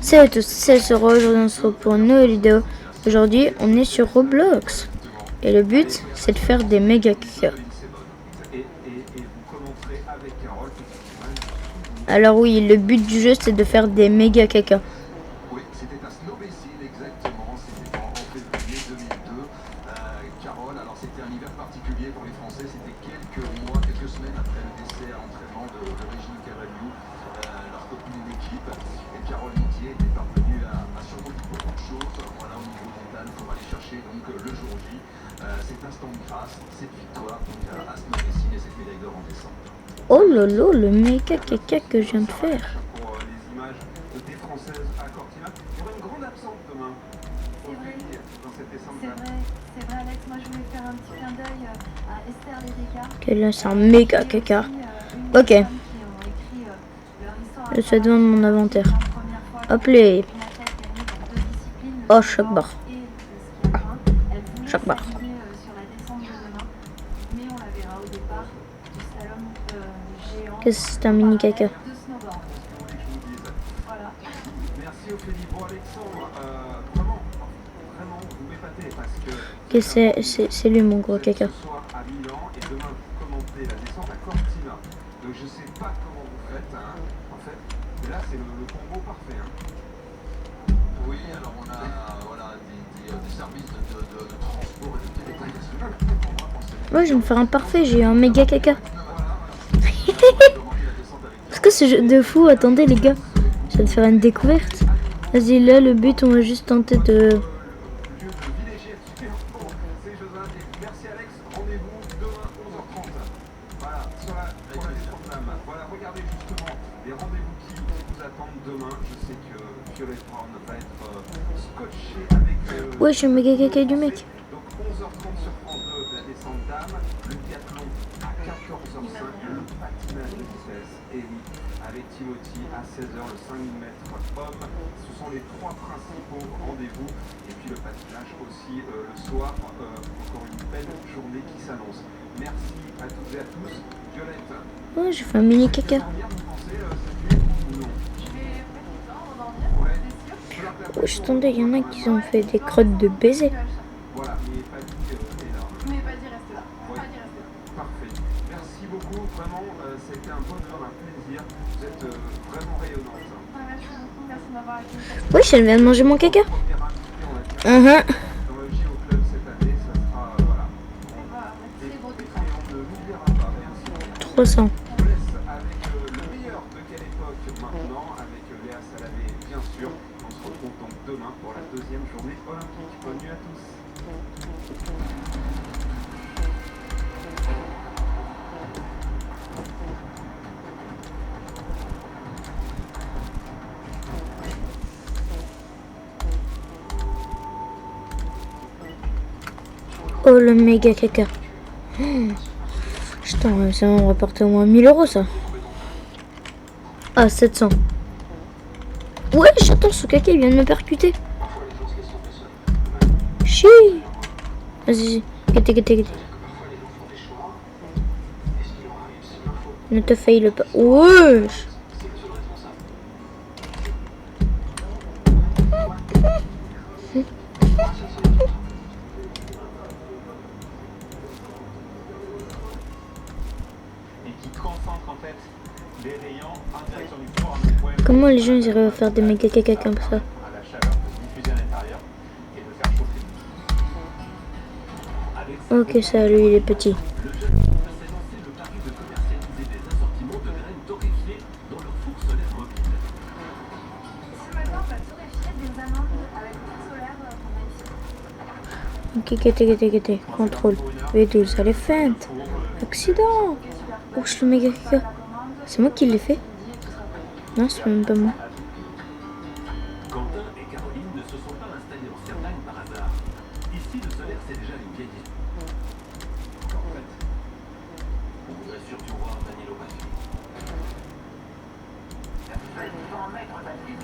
Salut à tous, c'est Sora. Aujourd'hui on se retrouve pour une nouvelle vidéo. Aujourd'hui on est sur Roblox. Et le but c'est de faire des méga caca. Alors oui, le but du jeu c'est de faire des méga caca. Oui, c'était à Snowbécile, exactement. C'était en février 2002. Carole, alors c'était un hiver particulier pour les Français. C'était quelques mois, quelques semaines après le décès à l'entraînement de Régine Cavaliou, leur copine d'équipe. Et Carole Montier était parvenue à surmonter beaucoup de choses. Voilà, au niveau mental, pour aller chercher donc le jour J cet instant de grâce, cette victoire donc, à Snowbécile et cette médaille d'or en décembre. Oh lolo, le méga caca que je viens de faire. Pour les images des Françaises à Cortina. Il y aura une grande absente demain. C'est vrai. Dans cette descente. C'est vrai Alex, moi je voulais faire un petit clin d'œil à Esther Lédéca. Ok, là c'est un méga caca. Ok, je suis devant mon inventaire. Hop les. Oh, choc barre. Choc barre. Qu'est-ce que c'est un mini caca? Merci Ophélie. Bon Alexandre, vraiment, vous m'épatez parce que Ok, c'est lui mon gros caca. ce soir à Milan et demain vous commentez la descente à Cortina. Donc je sais pas comment vous faites. Hein. En fait, là c'est le combo parfait. Hein. Oui, alors on a voilà, des services de transport et de télécommunication. Ouais, je vais me faire un parfait, j'ai eu un méga caca. Est-ce que ce jeu de fou? Attendez les gars, je vais te faire une découverte. Vas-y, là le but on va juste tenter de... Merci Alex, rendez-vous demain 11h30. Voilà, sur la descente flamme. Voilà, regardez justement les rendez-vous qui vous attendent demain. Je sais que Violette Brown va être scotché avec... Ouais, je suis le méga caca du mec. Donc 11h30 sur France 2, la descente d'âme, le biathlon à 14h05, le patinage de vitesse, et oui, avec Timothy à 16h, le 5000 mètres homme. Ce sont les trois principaux rendez-vous. Et puis le patinage aussi le soir. Encore une belle journée qui s'annonce. Merci à toutes et à tous. Violette, Ouais, j'ai fait un mini caca. dormir, vous pensez cette nuit ou non? Je vais pas tout le temps endormir, Ouais. c'est sûr. Je attendais, il y en a qui ont fait des crottes de baiser. Voilà, mais pas dit est là. Mais pas d'y rester là. Ouais. Pas d'y rester là. Parfait. Merci beaucoup. Vraiment, c'était un bonheur, un plaisir. Vous êtes vraiment rayonnante. Merci beaucoup, merci de m'avoir accueilli. Oui, je viens de manger mon caca. Première invitée, on va dire, Uh-huh. dans le JO Club cette année, ça sera, voilà. On va célébrer Et tout on ça. ne l'oubliera pas. Merci beaucoup. 300. On vous laisse avec le meilleur de quelle époque maintenant, avec Léa Salamé, bien sûr. On se retrouve donc demain pour la deuxième journée olympique. Bonne nuit à tous. Oh, le méga caca. Putain, ça va me rapporter au moins 1000 euros ça. Ah, 700. Ouais, j'attends, ce caca il vient de me percuter. Chi. Vas-y, guettez. Ne te faille pas. Wesh. Et qui concentre en fait les rayons en direction du four en point Comment les gens ils arrivent à faire des méga caca comme ça? à la chaleur de se diffuser à l'intérieur et de faire chauffer. Avec Ok, ça lui il est petit. le jeune couple s'est lancé le pari de commercialiser des assortiments de graines torréfiées dans leur four solaire mobile. Ce matin, on va torréfier des amandes avec le four solaire qu'on a ici. Ok, guettez. Contrôle. V12, elle est feinte. Accident. Oh, je suis le méga caca. C'est moi qui l'ai fait? Non, c'est même pas moi. Quentin et Caroline ne se sont pas installés en Cerdagne par hasard. Ici, le solaire, c'est déjà une vieille idée. En fait, on voudrait surtout voir Danilo Passi.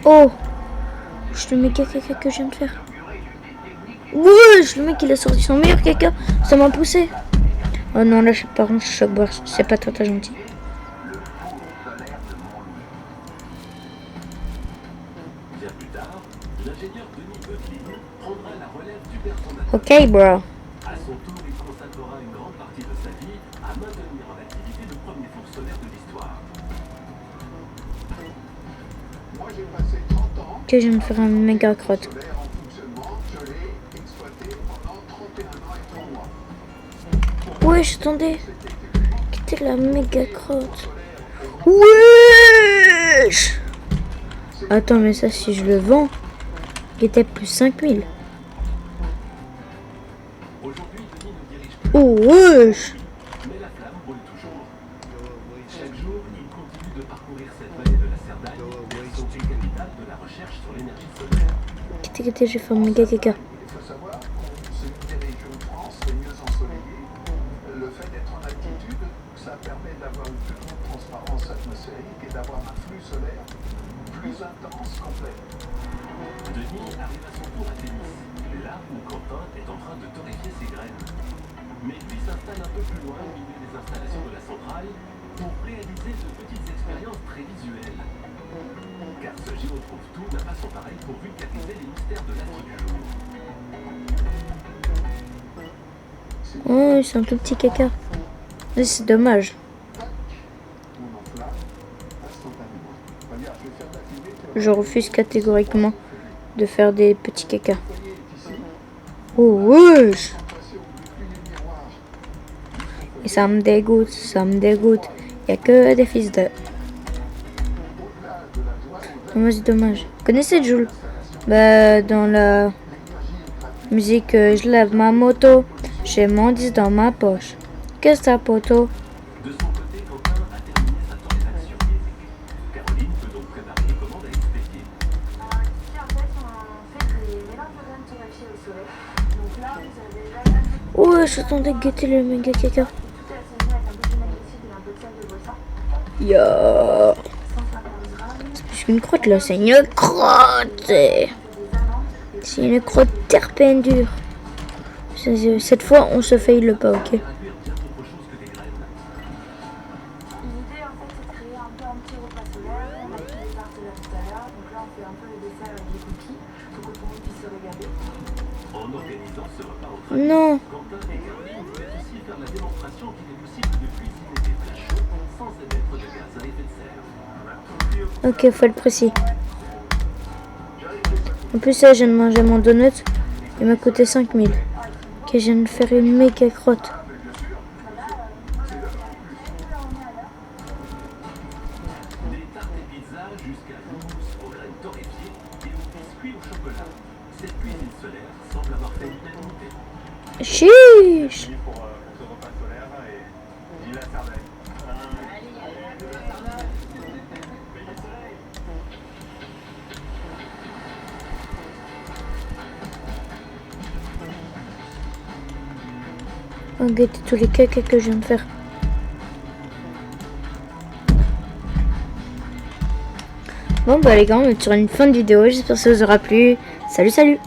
Oh, je suis le méga caca que je viens de faire. Ouais, le mec il a sorti son meilleur caca. Ça m'a poussé. Oh non, là, par contre, je suis choc barre. C'est pas très gentil. Bien plus tard, l'ingénieur Denis Böttling prendra la relève du père fondateur. Ok, bro. À son tour, il consacrera une grande partie de sa vie à maintenir en activité le premier four solaire de l'histoire. Moi, j'ai passé 30 ans. Ok, je viens de faire un méga crotte. Solaire en fonctionnement, je l'ai exploité pendant 31 ans et 3 mois. Wesh, attendez. C'était la méga crotte. Wesh. Attends, mais ça, si je le vends, il était plus 5000. Aujourd'hui, Denis ne dirige plus, Oh, wesh. mais la flamme brûle toujours. Chaque jour, il continue de parcourir cette vallée de la Cerdagne, berceau et capitale de la recherche sur l'énergie solaire. Qu'est-ce que j'ai fait un méga caca. Il faut savoir que c'est une des régions de France les mieux ensoleillées. Le fait d'être en altitude, ça permet d'avoir une plus grande transparence atmosphérique et d'avoir un flux solaire plus intense, complet. Denis arrive à son tour à Ténis, là où Quentin est en train de torréfier ses graines. Mais lui s'installe un peu plus loin au milieu des installations de la centrale pour réaliser de petites expériences très visuelles. Car ce géotrouve-tout n'a pas son pareil pour vulgariser les mystères de l'astre du jour. Oh, c'est un tout petit caca. Mais c'est dommage. On enflamme instantanément. Regarde, je vais faire d'activer. Je refuse catégoriquement de faire des petits caca. Oh, wesh. Et ça me dégoûte, ça me dégoûte. Il n'y a que des fils de... Moi, c'est dommage. Vous connaissez Jules? Bah, dans la musique, je lève ma moto, j'ai mon 10 dans ma poche. Qu'est-ce que ça, poteau? De son côté, Quentin a terminé sa torréfaction. Caroline peut donc préparer les commandes à expédier. Ici, en fait, on fait des mélanges de graines torréfiées au soleil. Donc là, vous avez la graine de Oh, je t'entendais guetter le méga caca. tout est assaisonné avec un peu de glycide et un peu de sel de boisson. Yo. 150 grammes. C'est plus qu'une crotte là, c'est une crotte. C'est une crotte terre peine dure. Cette fois, on se faille le pas, ok? Traduire bien autre chose que des graines. L'idée, en fait, c'est de créer un peu un petit repas solaire. On a fait les tartes là tout à l'heure. Donc là, on fait un peu le dessert avec des cookies pour que tout le monde puisse se régaler. En organisant ce repas au Non. Quentin et Caroline voulaient aussi faire la démonstration qu'il est possible de cuisiner des plats chauds sans émettre de gaz à effet de serre. Ok, faut être précis. En plus, ça, je viens de manger mon donut. Il m'a coûté 5000. Ok, je viens de faire une méga crotte. Des tartes et pizzas jusqu'à l'houmous aux graines torréfiées et aux biscuits au chocolat. Cette cuisine solaire semble avoir fait l'unanimité. Chiche. Pour ce repas solaire et vive la Cerdagne. Regardez tous les caca que je viens de faire. Bon bah les gars, on est sur une fin de vidéo. J'espère que ça vous aura plu. Salut, salut.